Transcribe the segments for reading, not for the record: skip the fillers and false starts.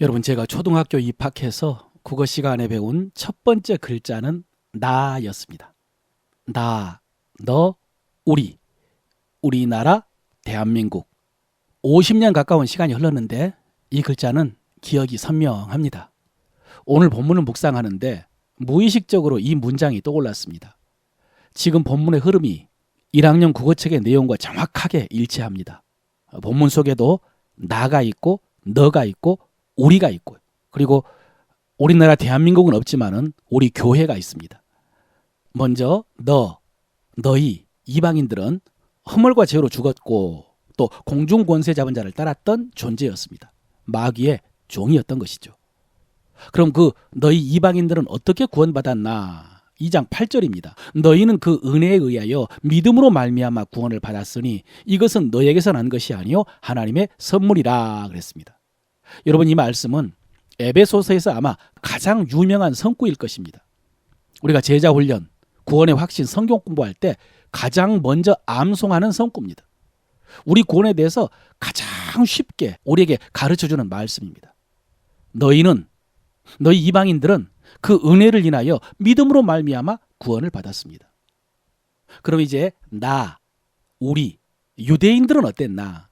여러분, 제가 초등학교 입학해서 국어 시간에 배운 첫 번째 글자는 나였습니다. 나, 너, 우리, 우리나라, 대한민국. 50년 가까운 시간이 흘렀는데 이 글자는 기억이 선명합니다. 오늘 본문을 묵상하는데 무의식적으로 이 문장이 떠올랐습니다. 지금 본문의 흐름이 1학년 국어책의 내용과 정확하게 일치합니다. 본문 속에도 나가 있고 너가 있고 우리가 있고, 그리고 우리나라 대한민국은 없지만은 우리 교회가 있습니다. 먼저 너희 이방인들은 허물과 죄로 죽었고 또 공중 권세 잡은 자를 따랐던 존재였습니다. 마귀의 종이었던 것이죠. 그럼 그 너희 이방인들은 어떻게 구원받았나? 2장 8절입니다. 너희는 그 은혜에 의하여 믿음으로 말미암아 구원을 받았으니 이것은 너희에게서 난 것이 아니요 하나님의 선물이라 그랬습니다. 여러분, 이 말씀은 에베소서에서 아마 가장 유명한 성구일 것입니다. 우리가 제자 훈련, 구원의 확신, 성경 공부할 때 가장 먼저 암송하는 성구입니다. 우리 구원에 대해서 가장 쉽게 우리에게 가르쳐주는 말씀입니다. 너희 이방인들은 그 은혜를 인하여 믿음으로 말미암아 구원을 받았습니다. 그럼 이제 우리 유대인들은 어땠나?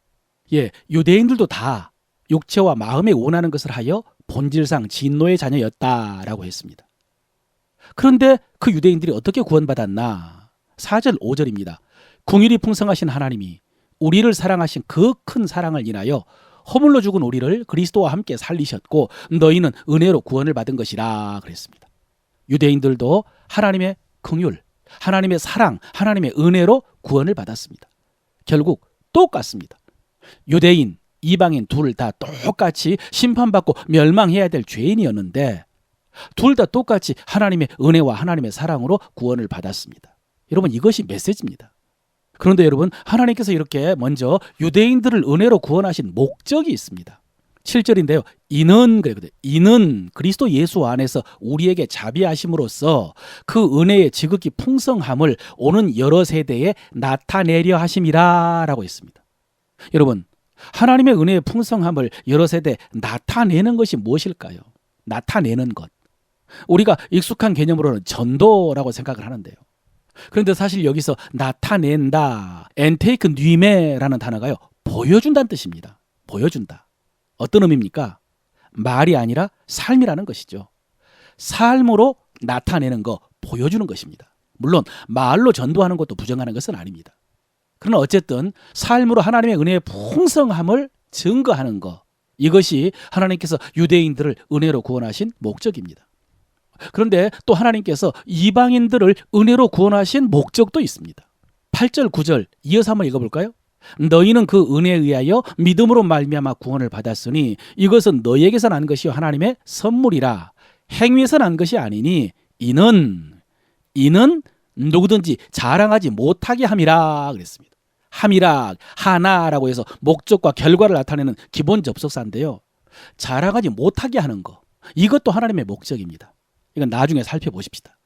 유대인들도 다 육체와 마음에 원하는 것을 하여 본질상 진노의 자녀였다라고 했습니다. 그런데 그 유대인들이 어떻게 구원받았나? 4절 5절입니다. 긍휼이 풍성하신 하나님이 우리를 사랑하신 그 큰 사랑을 인하여 허물로 죽은 우리를 그리스도와 함께 살리셨고 너희는 은혜로 구원을 받은 것이라 그랬습니다. 유대인들도 하나님의 긍휼, 하나님의 사랑, 하나님의 은혜로 구원을 받았습니다. 결국 똑같습니다. 유대인, 이방인 둘 다 똑같이 심판받고 멸망해야 될 죄인이었는데 둘 다 똑같이 하나님의 은혜와 하나님의 사랑으로 구원을 받았습니다. 여러분, 이것이 메시지입니다. 그런데 여러분, 하나님께서 이렇게 먼저 유대인들을 은혜로 구원하신 목적이 있습니다. 7절인데요. 이는 그리스도 예수 안에서 우리에게 자비하심으로써 그 은혜의 지극히 풍성함을 오는 여러 세대에 나타내려 하심이라 라고 했습니다. 여러분, 하나님의 은혜의 풍성함을 여러 세대 나타내는 것이 무엇일까요? 나타내는 것. 우리가 익숙한 개념으로는 전도라고 생각을 하는데요. 그런데 사실 여기서 나타낸다, 엔테이크 뉘메라는 단어가요, 보여준다는 뜻입니다. 보여준다. 어떤 의미입니까? 말이 아니라 삶이라는 것이죠. 삶으로 나타내는 거, 보여주는 것입니다. 물론 말로 전도하는 것도 부정하는 것은 아닙니다. 그러나 어쨌든 삶으로 하나님의 은혜의 풍성함을 증거하는 것, 이것이 하나님께서 유대인들을 은혜로 구원하신 목적입니다. 그런데 또 하나님께서 이방인들을 은혜로 구원하신 목적도 있습니다. 8절 9절 이어서 한번 읽어볼까요? 너희는 그 은혜에 의하여 믿음으로 말미암아 구원을 받았으니 이것은 너희에게서 난 것이요 하나님의 선물이라. 행위에서 난 것이 아니니 이는 누구든지 자랑하지 못하게 함이라 그랬습니다. 함이라, 하나라고 해서 목적과 결과를 나타내는 기본 접속사인데요. 자랑하지 못하게 하는 거, 이것도 하나님의 목적입니다. 이건 나중에 살펴보십시다.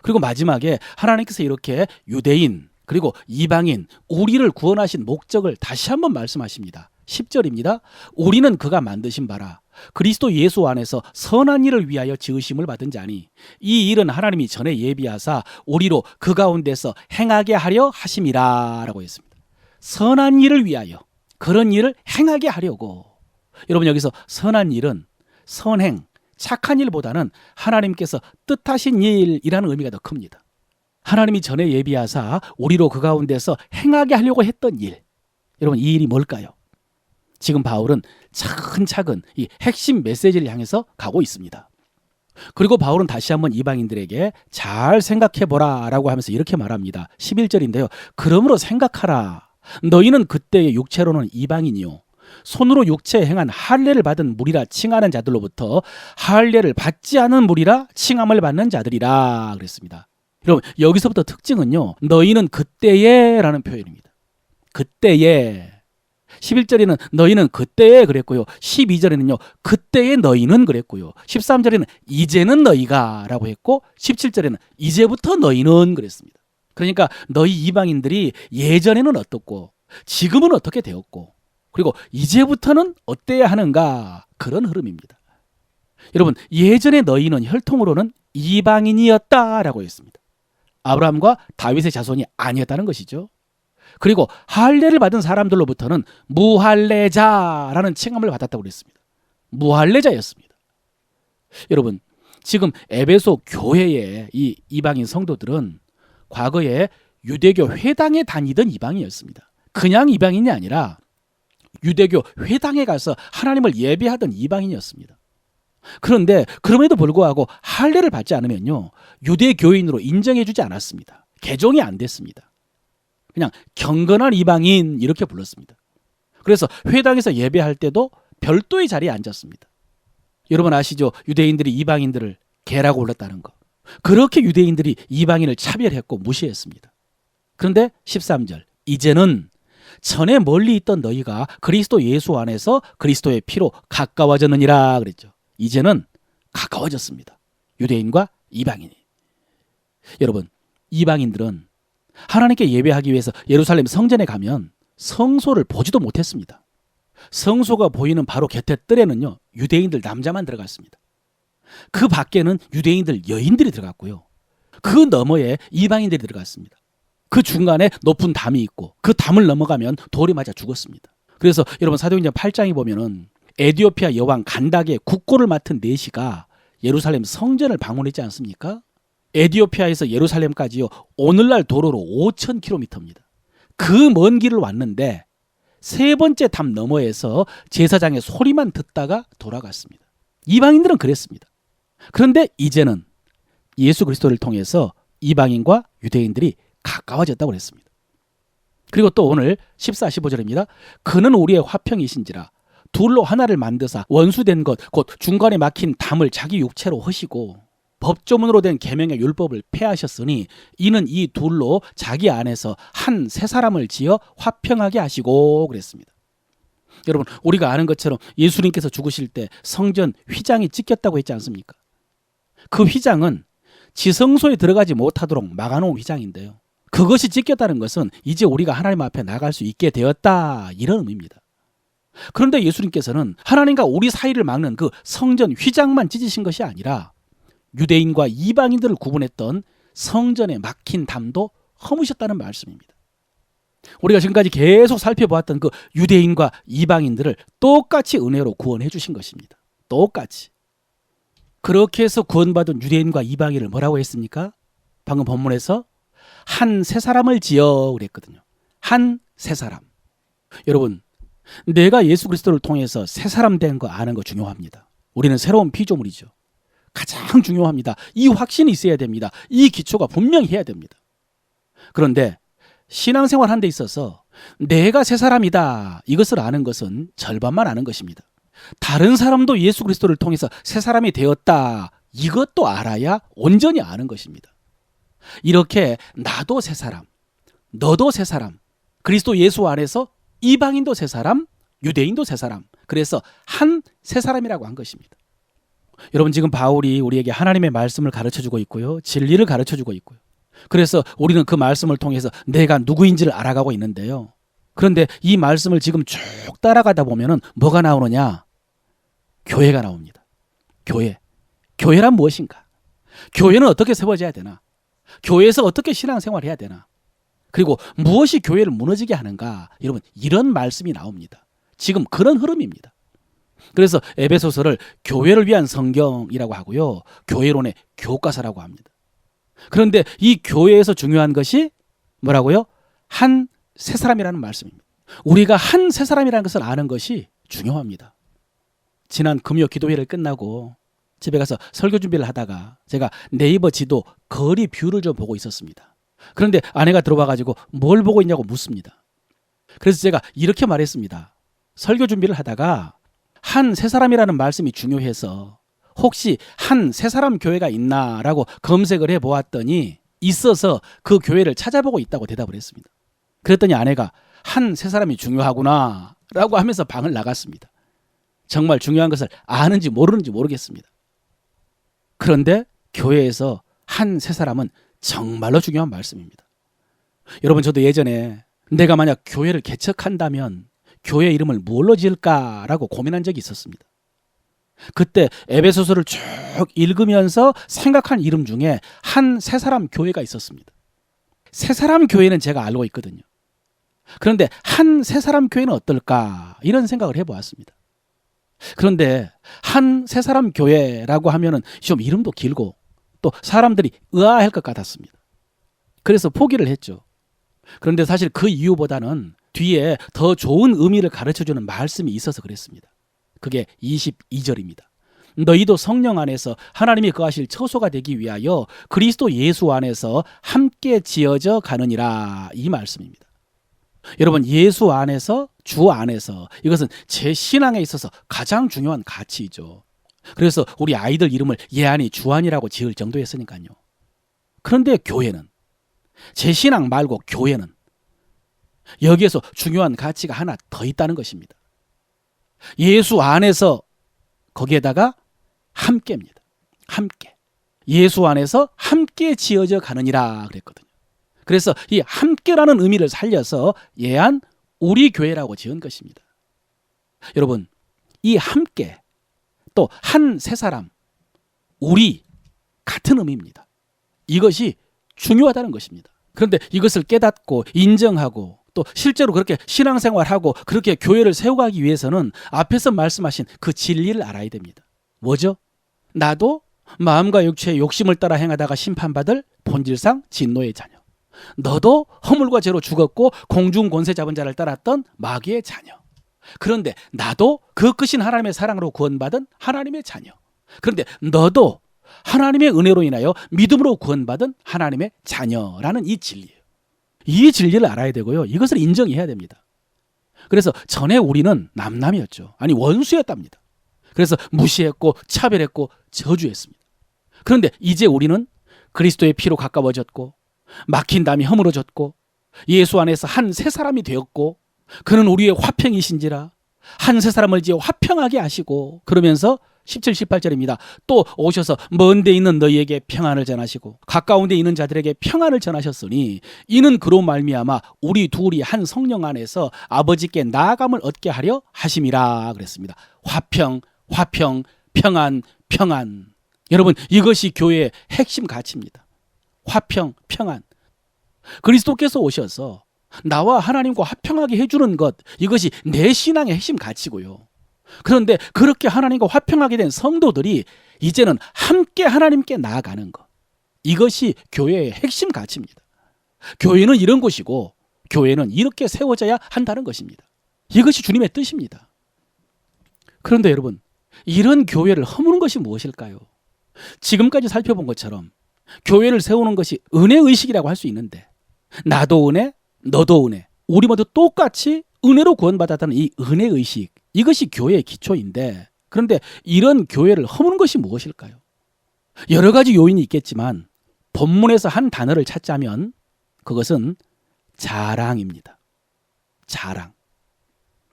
그리고 마지막에 하나님께서 이렇게 유대인 그리고 이방인 우리를 구원하신 목적을 다시 한번 말씀하십니다. 10절입니다. 우리는 그가 만드신 바라 그리스도 예수 안에서 선한 일을 위하여 지으심을 받은 자니 이 일은 하나님이 전에 예비하사 우리로 그 가운데서 행하게 하려 하심이라 라고 했습니다. 선한 일을 위하여, 그런 일을 행하게 하려고. 여러분, 여기서 선한 일은 선행, 착한 일보다는 하나님께서 뜻하신 일이라는 의미가 더 큽니다. 하나님이 전에 예비하사 우리로 그 가운데서 행하게 하려고 했던 일, 여러분, 이 일이 뭘까요? 지금 바울은 차근차근 이 핵심 메시지를 향해서 가고 있습니다. 그리고 바울은 다시 한번 이방인들에게 잘 생각해보라 라고 하면서 이렇게 말합니다. 11절인데요. 그러므로 생각하라. 너희는 그때의 육체로는 이방인이요 손으로 육체에 행한 할례를 받은 무리라 칭하는 자들로부터 할례를 받지 않은 무리라 칭함을 받는 자들이라 그랬습니다. 여러분, 여기서부터 특징은요, 너희는 그때에 라는 표현입니다. 그때에. 11절에는 너희는 그때에 그랬고요. 12절에는요, 그때에 너희는 그랬고요. 13절에는 이제는 너희가 라고 했고 17절에는 이제부터 너희는 그랬습니다. 그러니까 너희 이방인들이 예전에는 어떻고 지금은 어떻게 되었고 그리고 이제부터는 어때야 하는가, 그런 흐름입니다. 여러분, 예전에 너희는 혈통으로는 이방인이었다라고 했습니다. 아브라함과 다윗의 자손이 아니었다는 것이죠. 그리고 할례를 받은 사람들로부터는 무할례자라는 칭함을 받았다고 그랬습니다. 무할례자였습니다. 여러분, 지금 에베소 교회의 이 이방인 성도들은 과거에 유대교 회당에 다니던 이방인이었습니다. 그냥 이방인이 아니라 유대교 회당에 가서 하나님을 예배하던 이방인이었습니다. 그런데 그럼에도 불구하고 할례를 받지 않으면요, 유대교인으로 인정해주지 않았습니다. 개종이 안 됐습니다. 그냥 경건한 이방인 이렇게 불렀습니다. 그래서 회당에서 예배할 때도 별도의 자리에 앉았습니다. 여러분 아시죠? 유대인들이 이방인들을 개라고 불렀다는 거. 그렇게 유대인들이 이방인을 차별했고 무시했습니다. 그런데 13절, 이제는 전에 멀리 있던 너희가 그리스도 예수 안에서 그리스도의 피로 가까워졌느니라 그랬죠. 이제는 가까워졌습니다. 유대인과 이방인이. 여러분, 이방인들은 하나님께 예배하기 위해서 예루살렘 성전에 가면 성소를 보지도 못했습니다. 성소가 보이는 바로 곁에 뜰에는요, 유대인들 남자만 들어갔습니다. 그 밖에는 유대인들 여인들이 들어갔고요. 그 너머에 이방인들이 들어갔습니다. 그 중간에 높은 담이 있고 그 담을 넘어가면 돌이 맞아 죽었습니다. 그래서 여러분 사도행전 8장에 보면은 에디오피아 여왕 간닥의 국고를 맡은 내시가 예루살렘 성전을 방문했지 않습니까? 에디오피아에서 예루살렘까지요, 오늘날 도로로 5,000km입니다. 그 먼 길을 왔는데 세 번째 담 너머에서 제사장의 소리만 듣다가 돌아갔습니다. 이방인들은 그랬습니다. 그런데 이제는 예수 그리스도를 통해서 이방인과 유대인들이 가까워졌다고 그랬습니다. 그리고 또 오늘 14, 15절입니다. 그는 우리의 화평이신지라 둘로 하나를 만드사 원수된 것 곧 중간에 막힌 담을 자기 육체로 허시고 법조문으로 된 계명의 율법을 폐하셨으니 이는 이 둘로 자기 안에서 한 새 사람을 지어 화평하게 하시고 그랬습니다. 여러분, 우리가 아는 것처럼 예수님께서 죽으실 때 성전 휘장이 찢겼다고 했지 않습니까? 그 휘장은 지성소에 들어가지 못하도록 막아놓은 휘장인데요, 그것이 찢겼다는 것은 이제 우리가 하나님 앞에 나갈 수 있게 되었다, 이런 의미입니다. 그런데 예수님께서는 하나님과 우리 사이를 막는 그 성전 휘장만 찢으신 것이 아니라 유대인과 이방인들을 구분했던 성전에 막힌 담도 허무셨다는 말씀입니다. 우리가 지금까지 계속 살펴보았던 그 유대인과 이방인들을 똑같이 은혜로 구원해 주신 것입니다. 똑같이. 그렇게 해서 구원받은 유대인과 이방인을 뭐라고 했습니까? 방금 본문에서 한 새 사람을 지어 그랬거든요. 한 새 사람. 여러분, 내가 예수 그리스도를 통해서 새 사람 된 거 아는 거 중요합니다. 우리는 새로운 피조물이죠. 가장 중요합니다. 이 확신이 있어야 됩니다. 이 기초가 분명히 해야 됩니다. 그런데 신앙생활 하는 데 있어서 내가 새 사람이다, 이것을 아는 것은 절반만 아는 것입니다. 다른 사람도 예수 그리스도를 통해서 새 사람이 되었다, 이것도 알아야 온전히 아는 것입니다. 이렇게 나도 새 사람, 너도 새 사람, 그리스도 예수 안에서 이방인도 새 사람, 유대인도 새 사람, 그래서 한 새 사람이라고 한 것입니다. 여러분, 지금 바울이 우리에게 하나님의 말씀을 가르쳐주고 있고요, 진리를 가르쳐주고 있고요. 그래서 우리는 그 말씀을 통해서 내가 누구인지를 알아가고 있는데요. 그런데 이 말씀을 지금 쭉 따라가다 보면은 뭐가 나오느냐? 교회가 나옵니다. 교회. 교회란 무엇인가? 교회는 어떻게 세워져야 되나? 교회에서 어떻게 신앙생활을 해야 되나? 그리고 무엇이 교회를 무너지게 하는가? 여러분, 이런 말씀이 나옵니다. 지금 그런 흐름입니다. 그래서 에베소서를 교회를 위한 성경이라고 하고요, 교회론의 교과서라고 합니다. 그런데 이 교회에서 중요한 것이 뭐라고요? 한 새 사람이라는 말씀입니다. 우리가 한 새 사람이라는 것을 아는 것이 중요합니다. 지난 금요 기도회를 끝나고 집에 가서 설교 준비를 하다가 제가 네이버 지도 거리 뷰를 좀 보고 있었습니다. 그런데 아내가 들어와가지고 뭘 보고 있냐고 묻습니다. 그래서 제가 이렇게 말했습니다. 설교 준비를 하다가 한 새 사람이라는 말씀이 중요해서 혹시 한 새 사람 교회가 있나라고 검색을 해보았더니 있어서 그 교회를 찾아보고 있다고 대답을 했습니다. 그랬더니 아내가 한 새 사람이 중요하구나 라고 하면서 방을 나갔습니다. 정말 중요한 것을 아는지 모르는지 모르겠습니다. 그런데 교회에서 한 새 사람은 정말로 중요한 말씀입니다. 여러분, 저도 예전에 내가 만약 교회를 개척한다면 교회 이름을 뭘로 지을까라고 고민한 적이 있었습니다. 그때 에베소서를 쭉 읽으면서 생각한 이름 중에 한 세 사람 교회가 있었습니다. 세 사람 교회는 제가 알고 있거든요. 그런데 한 세 사람 교회는 어떨까 이런 생각을 해보았습니다. 그런데 한 세 사람 교회라고 하면은 좀 이름도 길고 또 사람들이 의아할 것 같았습니다. 그래서 포기를 했죠. 그런데 사실 그 이유보다는 뒤에 더 좋은 의미를 가르쳐주는 말씀이 있어서 그랬습니다. 그게 22절입니다. 너희도 성령 안에서 하나님이 거하실 처소가 되기 위하여 그리스도 예수 안에서 함께 지어져 가느니라, 이 말씀입니다. 여러분, 예수 안에서, 주 안에서, 이것은 제 신앙에 있어서 가장 중요한 가치이죠. 그래서 우리 아이들 이름을 예한이, 주한이라고 지을 정도였으니까요. 그런데 교회는, 제 신앙 말고 교회는 여기에서 중요한 가치가 하나 더 있다는 것입니다. 예수 안에서, 거기에다가 함께입니다. 함께. 예수 안에서 함께 지어져 가느니라 그랬거든요. 그래서 이 함께라는 의미를 살려서 예한 우리 교회라고 지은 것입니다. 여러분, 이 함께, 또 한 세 사람, 우리, 같은 의미입니다. 이것이 중요하다는 것입니다. 그런데 이것을 깨닫고 인정하고 또 실제로 그렇게 신앙생활하고 그렇게 교회를 세워가기 위해서는 앞에서 말씀하신 그 진리를 알아야 됩니다. 뭐죠? 나도 마음과 육체의 욕심을 따라 행하다가 심판받을 본질상 진노의 자녀. 너도 허물과 죄로 죽었고 공중 권세 잡은 자를 따랐던 마귀의 자녀. 그런데 나도 그 크신 하나님의 사랑으로 구원받은 하나님의 자녀. 그런데 너도 하나님의 은혜로 인하여 믿음으로 구원받은 하나님의 자녀라는 이 진리예요. 이 진리를 알아야 되고요. 이것을 인정해야 됩니다. 그래서 전에 우리는 남남이었죠. 아니, 원수였답니다. 그래서 무시했고 차별했고 저주했습니다. 그런데 이제 우리는 그리스도의 피로 가까워졌고 막힌 담이 허물어졌고 예수 안에서 한 세 사람이 되었고 그는 우리의 화평이신지라 한 세 사람을 지어 화평하게 하시고, 그러면서 17, 18절입니다. 또 오셔서 먼 데 있는 너희에게 평안을 전하시고 가까운 데 있는 자들에게 평안을 전하셨으니 이는 그로 말미암아 우리 둘이 한 성령 안에서 아버지께 나아감을 얻게 하려 하심이라 그랬습니다. 화평, 화평, 평안, 평안. 여러분, 이것이 교회의 핵심 가치입니다. 화평, 평안. 그리스도께서 오셔서 나와 하나님과 화평하게 해주는 것, 이것이 내 신앙의 핵심 가치고요. 그런데 그렇게 하나님과 화평하게 된 성도들이 이제는 함께 하나님께 나아가는 것, 이것이 교회의 핵심 가치입니다. 교회는 이런 곳이고 교회는 이렇게 세워져야 한다는 것입니다. 이것이 주님의 뜻입니다. 그런데 여러분, 이런 교회를 허무는 것이 무엇일까요? 지금까지 살펴본 것처럼 교회를 세우는 것이 은혜의식이라고 할 수 있는데, 나도 은혜, 너도 은혜, 우리 모두 똑같이 은혜로 구원받았다는 이 은혜의식, 이것이 교회의 기초인데, 그런데 이런 교회를 허무는 것이 무엇일까요? 여러 가지 요인이 있겠지만 본문에서 한 단어를 찾자면 그것은 자랑입니다. 자랑.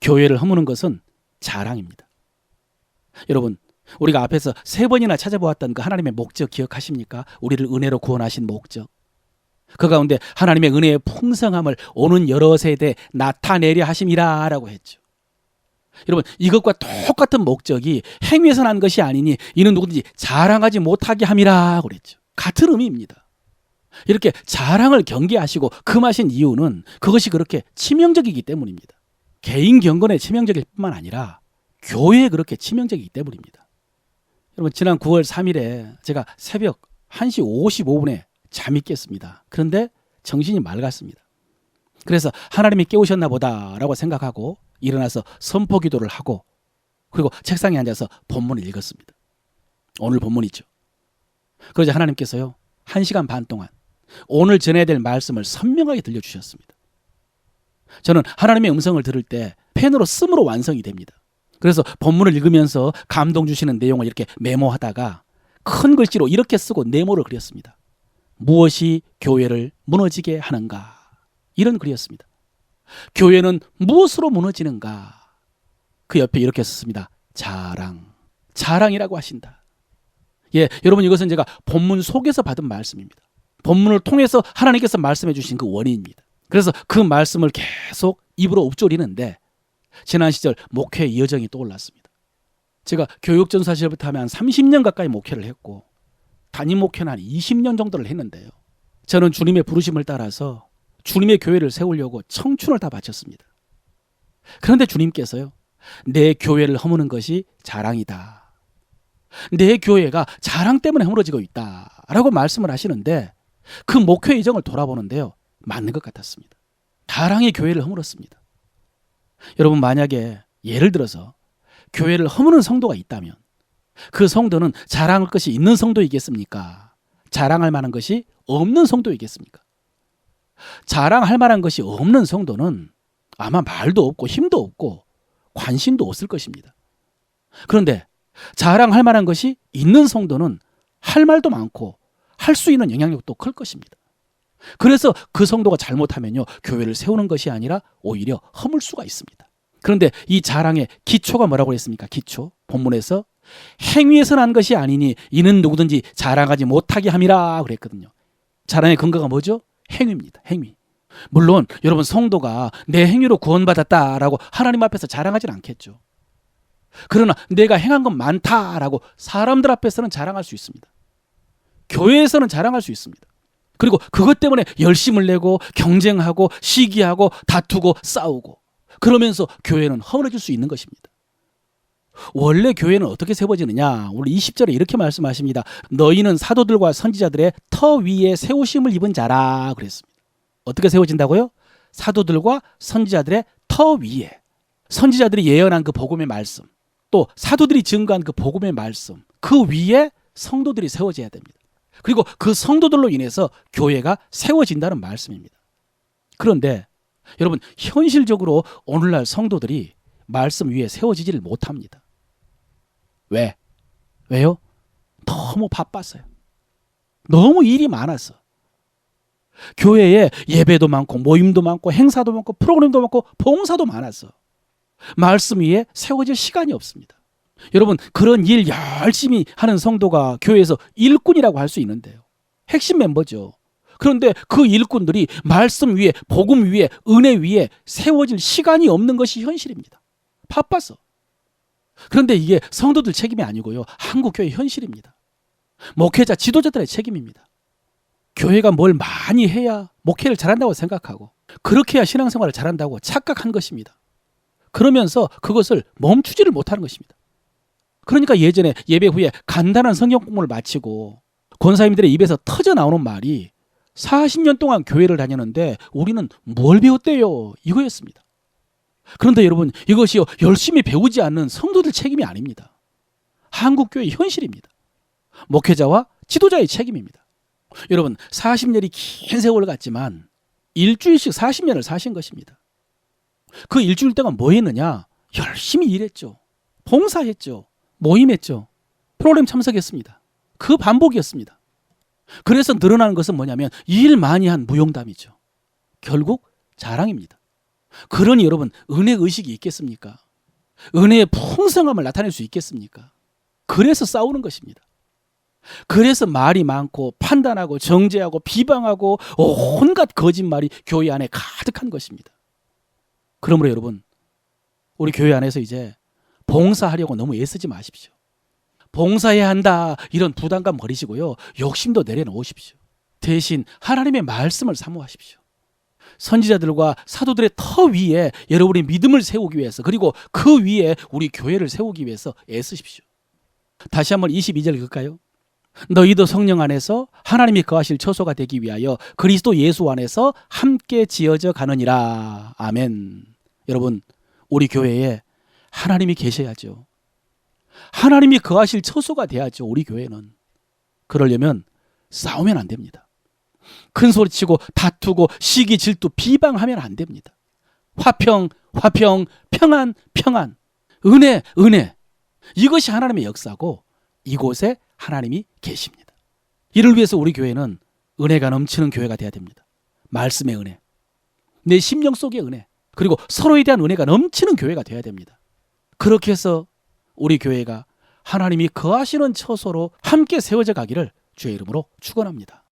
교회를 허무는 것은 자랑입니다. 여러분, 우리가 앞에서 3번이나 찾아보았던 그 하나님의 목적 기억하십니까? 우리를 은혜로 구원하신 목적. 그 가운데 하나님의 은혜의 풍성함을 오는 여러 세대에 나타내려 하심이라 라고 했죠. 여러분, 이것과 똑같은 목적이 행위에서 난 것이 아니니 이는 누구든지 자랑하지 못하게 함이라 그랬죠. 같은 의미입니다. 이렇게 자랑을 경계하시고 금하신 이유는 그것이 그렇게 치명적이기 때문입니다. 개인 경건에 치명적일 뿐만 아니라 교회에 그렇게 치명적이기 때문입니다. 여러분, 지난 9월 3일에 제가 새벽 1시 55분에 잠이 깼습니다. 그런데 정신이 맑았습니다. 그래서 하나님이 깨우셨나 보다라고 생각하고 일어나서 선포 기도를 하고, 그리고 책상에 앉아서 본문을 읽었습니다. 오늘 본문이죠. 그러자 하나님께서요, 1시간 반 동안 오늘 전해야 될 말씀을 선명하게 들려주셨습니다. 저는 하나님의 음성을 들을 때 펜으로 씀으로 완성이 됩니다. 그래서 본문을 읽으면서 감동 주시는 내용을 이렇게 메모하다가 큰 글씨로 이렇게 쓰고 네모를 그렸습니다. 무엇이 교회를 무너지게 하는가? 이런 글이었습니다. 교회는 무엇으로 무너지는가? 그 옆에 이렇게 썼습니다. 자랑. 자랑이라고 하신다. 예, 여러분, 이것은 제가 본문 속에서 받은 말씀입니다. 본문을 통해서 하나님께서 말씀해 주신 그 원인입니다. 그래서 그 말씀을 계속 입으로 읊조리는데 지난 시절 목회의 여정이 떠올랐습니다. 제가 교육전사 시절부터 하면 한 30년 가까이 목회를 했고 담임 목회는 한 20년 정도를 했는데요. 저는 주님의 부르심을 따라서 주님의 교회를 세우려고 청춘을 다 바쳤습니다. 그런데 주님께서요, 내 교회를 허무는 것이 자랑이다. 내 교회가 자랑 때문에 허물어지고 있다라고 말씀을 하시는데 그 목회 이정을 돌아보는데요, 맞는 것 같았습니다. 자랑이 교회를 허물었습니다. 여러분, 만약에 예를 들어서 교회를 허무는 성도가 있다면 그 성도는 자랑할 것이 있는 성도이겠습니까? 자랑할 만한 것이 없는 성도이겠습니까? 자랑할 만한 것이 없는 성도는 아마 말도 없고 힘도 없고 관심도 없을 것입니다. 그런데 자랑할 만한 것이 있는 성도는 할 말도 많고 할 수 있는 영향력도 클 것입니다. 그래서 그 성도가 잘못하면요, 교회를 세우는 것이 아니라 오히려 허물 수가 있습니다. 그런데 이 자랑의 기초가 뭐라고 했습니까? 기초. 본문에서 행위에서 난 것이 아니니 이는 누구든지 자랑하지 못하게 함이라 그랬거든요. 자랑의 근거가 뭐죠? 행위입니다. 행위. 물론 여러분, 성도가 내 행위로 구원받았다라고 하나님 앞에서 자랑하진 않겠죠. 그러나 내가 행한 건 많다라고 사람들 앞에서는 자랑할 수 있습니다. 교회에서는 자랑할 수 있습니다. 그리고 그것 때문에 열심을 내고 경쟁하고 시기하고 다투고 싸우고 그러면서 교회는 허물어질 수 있는 것입니다. 원래 교회는 어떻게 세워지느냐? 오늘 20절에 이렇게 말씀하십니다. 너희는 사도들과 선지자들의 터 위에 세우심을 입은 자라 그랬습니다. 어떻게 세워진다고요? 사도들과 선지자들의 터 위에. 선지자들이 예언한 그 복음의 말씀, 또 사도들이 증거한 그 복음의 말씀, 그 위에 성도들이 세워져야 됩니다. 그리고 그 성도들로 인해서 교회가 세워진다는 말씀입니다. 그런데 여러분, 현실적으로 오늘날 성도들이 말씀 위에 세워지지를 못합니다. 왜? 왜요? 너무 바빴어요. 너무 일이 많았어. 교회에 예배도 많고 모임도 많고 행사도 많고 프로그램도 많고 봉사도 많았어. 말씀 위에 세워질 시간이 없습니다. 여러분, 그런 일 열심히 하는 성도가 교회에서 일꾼이라고 할 수 있는데요, 핵심 멤버죠. 그런데 그 일꾼들이 말씀 위에, 복음 위에, 은혜 위에 세워질 시간이 없는 것이 현실입니다. 바빠서. 그런데 이게 성도들 책임이 아니고요, 한국교회 현실입니다. 목회자, 지도자들의 책임입니다. 교회가 뭘 많이 해야 목회를 잘한다고 생각하고 그렇게 해야 신앙생활을 잘한다고 착각한 것입니다. 그러면서 그것을 멈추지를 못하는 것입니다. 그러니까 예전에 예배 후에 간단한 성경 공부를 마치고 권사님들의 입에서 터져 나오는 말이 40년 동안 교회를 다녔는데 우리는 뭘 배웠대요? 이거였습니다. 그런데 여러분, 이것이요, 열심히 배우지 않는 성도들 책임이 아닙니다. 한국교회의 현실입니다. 목회자와 지도자의 책임입니다. 여러분, 40년이 긴 세월 같지만 일주일씩 40년을 사신 것입니다. 그 일주일 동안 뭐 했느냐? 열심히 일했죠. 봉사했죠. 모임했죠. 프로그램 참석했습니다. 그 반복이었습니다. 그래서 늘어나는 것은 뭐냐면 일 많이 한 무용담이죠. 결국 자랑입니다. 그러니 여러분, 은혜 의식이 있겠습니까? 은혜의 풍성함을 나타낼 수 있겠습니까? 그래서 싸우는 것입니다. 그래서 말이 많고 판단하고 정죄하고 비방하고 온갖 거짓말이 교회 안에 가득한 것입니다. 그러므로 여러분, 우리 교회 안에서 이제 봉사하려고 너무 애쓰지 마십시오. 봉사해야 한다 이런 부담감 버리시고요, 욕심도 내려놓으십시오. 대신 하나님의 말씀을 사모하십시오. 선지자들과 사도들의 터 위에 여러분의 믿음을 세우기 위해서, 그리고 그 위에 우리 교회를 세우기 위해서 애쓰십시오. 다시 한번 22절 읽을까요? 너희도 성령 안에서 하나님이 거하실 처소가 되기 위하여 그리스도 예수 안에서 함께 지어져 가느니라. 아멘. 여러분, 우리 교회에 하나님이 계셔야죠. 하나님이 거하실 처소가 돼야죠. 우리 교회는. 그러려면 싸우면 안 됩니다. 큰 소리 치고 다투고 시기 질투 비방하면 안 됩니다. 화평, 평안, 은혜. 이것이 하나님의 역사고 이곳에 하나님이 계십니다. 이를 위해서 우리 교회는 은혜가 넘치는 교회가 돼야 됩니다. 말씀의 은혜, 내 심령 속의 은혜, 그리고 서로에 대한 은혜가 넘치는 교회가 돼야 됩니다. 그렇게 해서 우리 교회가 하나님이 거하시는 처소로 함께 세워져 가기를 주의 이름으로 축원합니다.